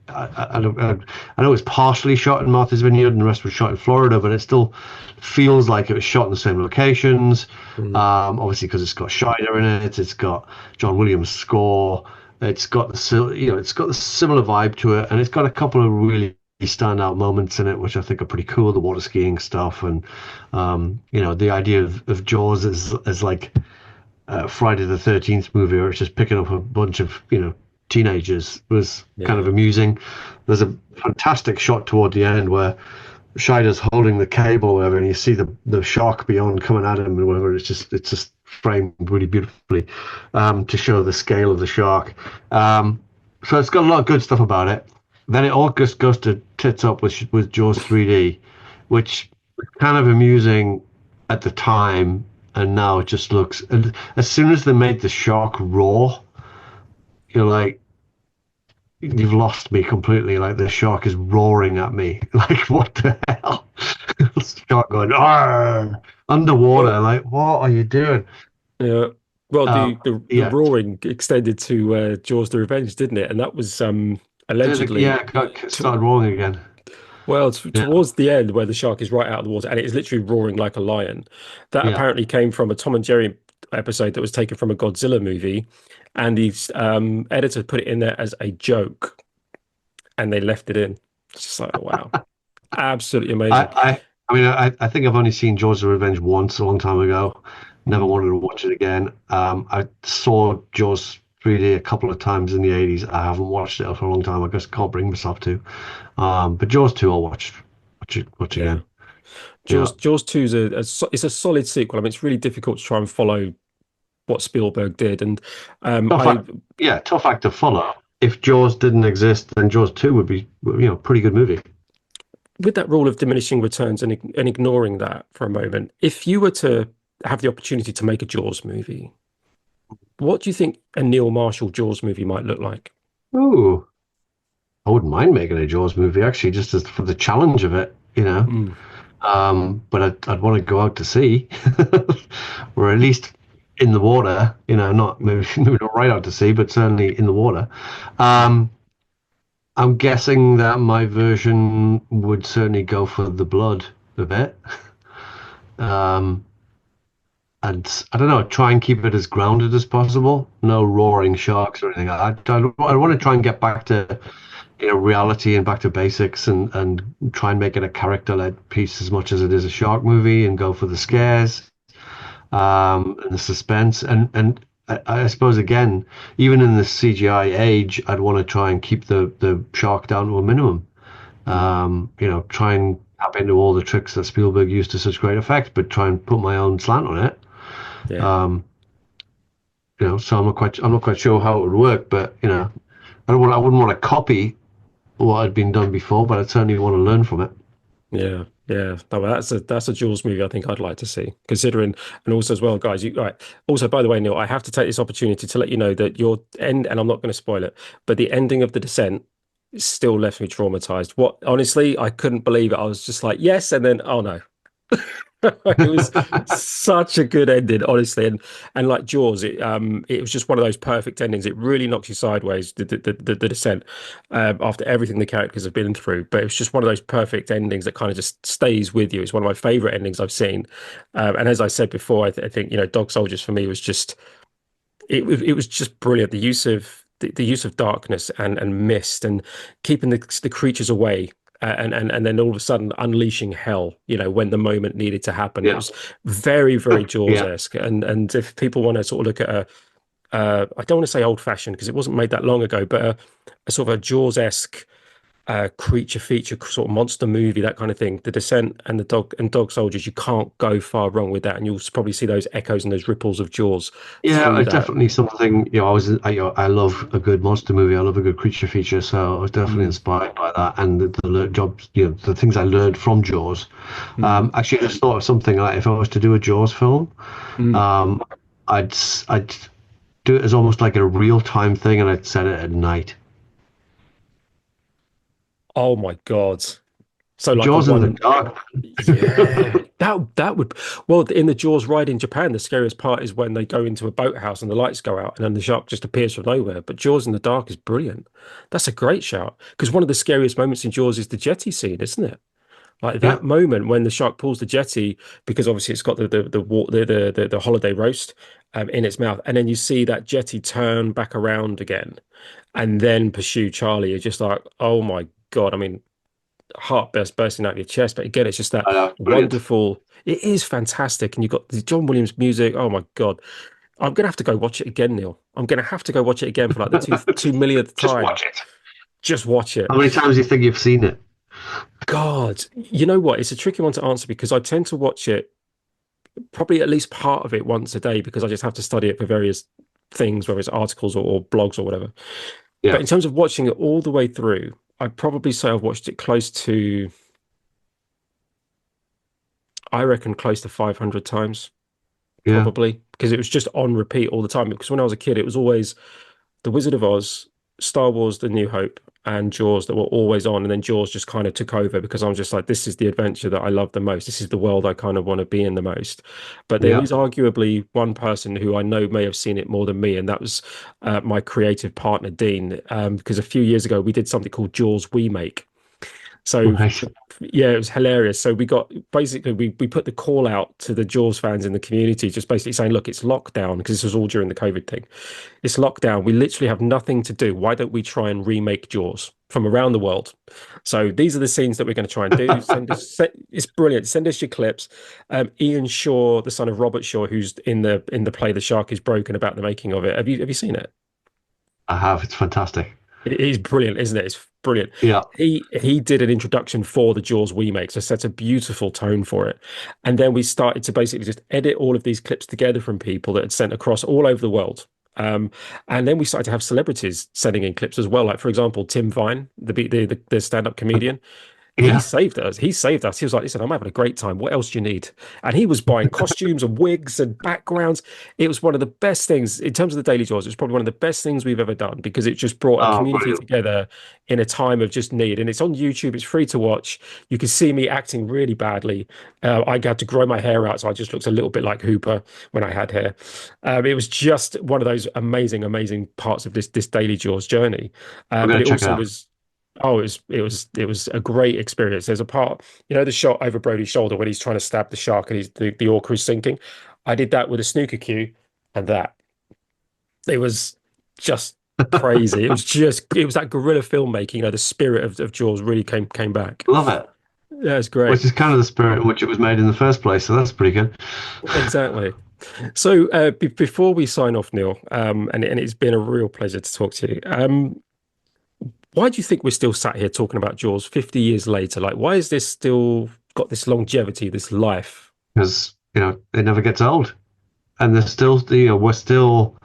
I know it's partially shot in Martha's Vineyard and the rest was shot in Florida, but it still feels like it was shot in the same locations. mm, Obviously, because it's got Scheider in it, it's got John Williams' score, it's got the similar vibe to it, and it's got a couple of really standout moments in it, which I think are pretty cool. The water skiing stuff, and the idea of Jaws as like Friday the 13th movie, where it's just picking up a bunch of teenagers, was kind of yeah. amusing. There's a fantastic shot toward the end where Scheider's holding the cable or whatever, and you see the shark beyond coming at him and whatever. It's just framed really beautifully to show the scale of the shark. So it's got a lot of good stuff about it. Then it all just goes to tits up with Jaws 3D, which was kind of amusing at the time, and now it just looks. And as soon as they made the shark roar, you're like, you've lost me completely. Like the shark is roaring at me. Like what the hell? The shark going "Arr!" underwater. Well, Like what are you doing? yeah. Well, Um, the yeah, roaring extended to Jaws: The Revenge, didn't it? And that was allegedly yeah, it started rolling again. well, Yeah, towards the end, where the shark is right out of the water and it is literally roaring like a lion, that yeah. apparently came from a Tom and Jerry episode that was taken from a Godzilla movie, and the editor put it in there as a joke, and they left it in. It's just like, wow, absolutely I, amazing. I, I mean, I think I've only seen Jaws of Revenge once a long time ago. Never Mm, wanted to watch it again. I saw Jaws 3D a couple of times in the 80s. I haven't watched it for a long time. I just can't bring myself to. But Jaws 2, I'll watch yeah, again. Yeah. Jaws 2 is it's a solid sequel. I mean, it's really difficult to try and follow what Spielberg did, and Tough I act, yeah, tough act to follow. If Jaws didn't exist, then Jaws 2 would be, pretty good movie. with that rule of diminishing returns and ignoring that for a moment, if you were to have the opportunity to make a Jaws movie, what do you think a Neil Marshall Jaws movie might look like? Ooh, I wouldn't mind making a Jaws movie, actually, just as for the challenge of it, you know. Mm, But I'd want to go out to sea, or at least in the water. Not maybe not right out to sea, but certainly in the water. Um, I'm guessing that my version would certainly go for the blood a bit. Um, and I don't know, try and keep it as grounded as possible. No roaring sharks or anything. I want to try and get back to reality and back to basics, and try and make it a character-led piece as much as it is a shark movie, and go for the scares, and the suspense, and I suppose again, even in the CGI age, I'd want to try and keep the shark down to a minimum. mm, Try and tap into all the tricks that Spielberg used to such great effect, but try and put my own slant on it. yeah, Um, so I'm not quite sure how it would work, but I wouldn't want to copy what had been done before, but I'd certainly want to learn from it. yeah, yeah. No, well, that's a Jaws movie I think I'd like to see. Considering, and also as well, guys, you right. Also, by the way, Neil, I have to take this opportunity to let you know that your end, and I'm not going to spoil it, but the ending of The Descent still left me traumatized. What, honestly, I couldn't believe it. I was just like, yes, and then, oh no. It was such a good ending, honestly, and like Jaws, it was just one of those perfect endings. It really knocks you sideways, the descent, after everything the characters have been through. But it was just one of those perfect endings that kind of just stays with you. It's one of my favorite endings I've seen. And as I said before, I think Dog Soldiers for me was just it was just brilliant. The use of darkness and mist and keeping the creatures away. And then all of a sudden unleashing hell, when the moment needed to happen. It Yeah, was very, very yeah, Jaws-esque. And if people want to sort of look at I don't want to say old-fashioned because it wasn't made that long ago, but a sort of a Jaws-esque creature feature sort of monster movie, that kind of thing. The Descent and the Dog Soldiers, you can't go far wrong with that, and you'll probably see those echoes and those ripples of Jaws yeah. through It's that. definitely something. I love a good monster movie. I love a good creature feature. So I was definitely Mm, inspired by that, and the jobs, the things I learned from Jaws. mm, Actually, I just thought of something like if I was to do a Jaws film, mm. um, I'd do it as almost like a real time thing, and I'd set it at night. Oh my God. So like a Jaws in the one, dark. yeah, that would, well, in the Jaws ride in Japan, the scariest part is when they go into a boathouse and the lights go out and then the shark just appears from nowhere. But Jaws in the dark is brilliant. That's a great shout because one of the scariest moments in Jaws is the jetty scene, isn't it? Like Yeah, that moment when the shark pulls the jetty because obviously it's got the holiday roast in its mouth, and then you see that jetty turn back around again and then pursue Charlie. You're just like, oh my God. I mean, heart bursting out of your chest. But again, it's just that I know, brilliant. wonderful. It is fantastic, and you've got the John Williams music. Oh my God, I'm gonna have to go watch it again, Neil. I'm gonna have to go watch it again for like the two millionth Just time. watch it. Just watch it. How many times do you think you've seen it? God, you know what? It's a tricky one to answer because I tend to watch it probably at least part of it once a day because I just have to study it for various things, whether it's articles or blogs or whatever. But Yeah, in terms of watching it all the way through, I'd probably say I've watched it close to, I reckon, close to 500 times, yeah, probably, because it was just on repeat all the time. Because when I was a kid, it was always The Wizard of Oz, Star Wars: The New Hope and Jaws that were always on, and then Jaws just kind of took over because I'm just like, this is the adventure that I love the most. This is the world I kind of want to be in the most. But there Yeah. is arguably one person who I know may have seen it more than me, and that was my creative partner Dean. Because a few years ago we did something called Jaws We Make. So Nice. yeah, it was hilarious. So we got basically we put the call out to the Jaws fans in the community, just basically saying, look, it's lockdown because this was all during the COVID thing. It's lockdown. We literally have nothing to do. Why don't we try and remake Jaws from around the world? So these are the scenes that we're going to try and do. It's brilliant. Send us your clips. Ian Shaw, the son of Robert Shaw, who's in the play The Shark is Broken, about the making of it. Have you seen it? I have. It's fantastic. It is brilliant, isn't it? It's brilliant. Yeah. He did an introduction for the Jaws We Make, so sets a beautiful tone for it. And then we started to basically just edit all of these clips together from people that had sent across all over the world. And then we started to have celebrities sending in clips as well. Like, for example, Tim Vine, the stand-up comedian. He Yeah. saved us. He saved us. He was like, listen, I'm having a great time. What else do you need? And he was buying costumes and wigs and backgrounds. It was one of the best things in terms of the Daily Jaws. It was probably one of the best things we've ever done because it just brought a Oh, community brilliant. together in a time of just need. And it's on YouTube. It's free to watch. You can see me acting really badly. I had to grow my hair out, so I just looked a little bit like Hooper when I had hair. It was just one of those amazing, amazing parts of this Daily Jaws journey. I'm But going it to check it also out. was. Oh, it was a great experience. There's a part, the shot over Brody's shoulder when he's trying to stab the shark and the orca is sinking. I did that with a snooker cue, and that it was just crazy. It was that guerrilla filmmaking. The spirit of Jaws really came back. Love it. Yeah, it's great. Which is kind of the spirit in which it was made in the first place. So that's pretty good. Exactly. So before we sign off, Neil, and it's been a real pleasure to talk to you. Why do you think we're still sat here talking about Jaws 50 years later? Like, why is this still got this longevity, this life? Because, it never gets old. And there's still, we're still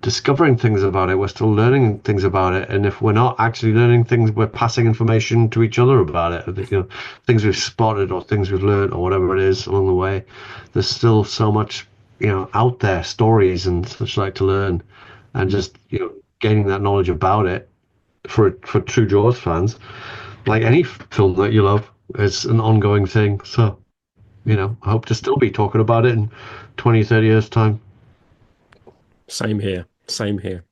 discovering things about it. We're still learning things about it. And if we're not actually learning things, we're passing information to each other about it. Things we've spotted or things we've learned or whatever it is along the way. There's still so much, out there, stories and such like to learn. And just, gaining that knowledge about it for true Jaws fans, like any film that you love, is an ongoing thing. So, I hope to still be talking about it in 20, 30 years' time. Same here. Same here.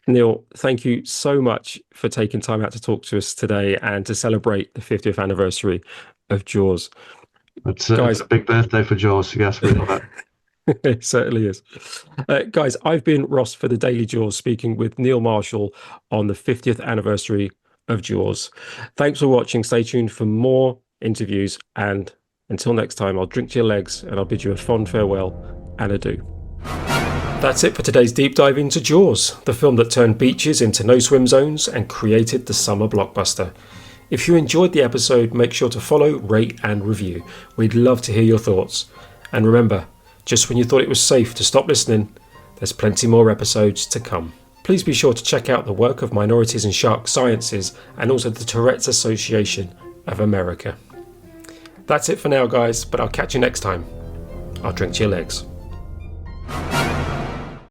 Neil, thank you so much for taking time out to talk to us today and to celebrate the 50th anniversary of Jaws. It's Guys, a big birthday for Jaws. Yes, we love it. it certainly is. Guys, I've been Ross for the Daily Jaws, speaking with Neil Marshall on the 50th anniversary of Jaws. Thanks for watching. Stay tuned for more interviews. And until next time, I'll drink to your legs and I'll bid you a fond farewell and adieu. That's it for today's deep dive into Jaws, the film that turned beaches into no-swim zones and created the summer blockbuster. If you enjoyed the episode, make sure to follow, rate and review. We'd love to hear your thoughts. And remember, just when you thought it was safe to stop listening, there's plenty more episodes to come. Please be sure to check out the work of Minorities in Shark Sciences and also the Tourette's Association of America. That's it for now, guys, but I'll catch you next time. I'll drink to your legs.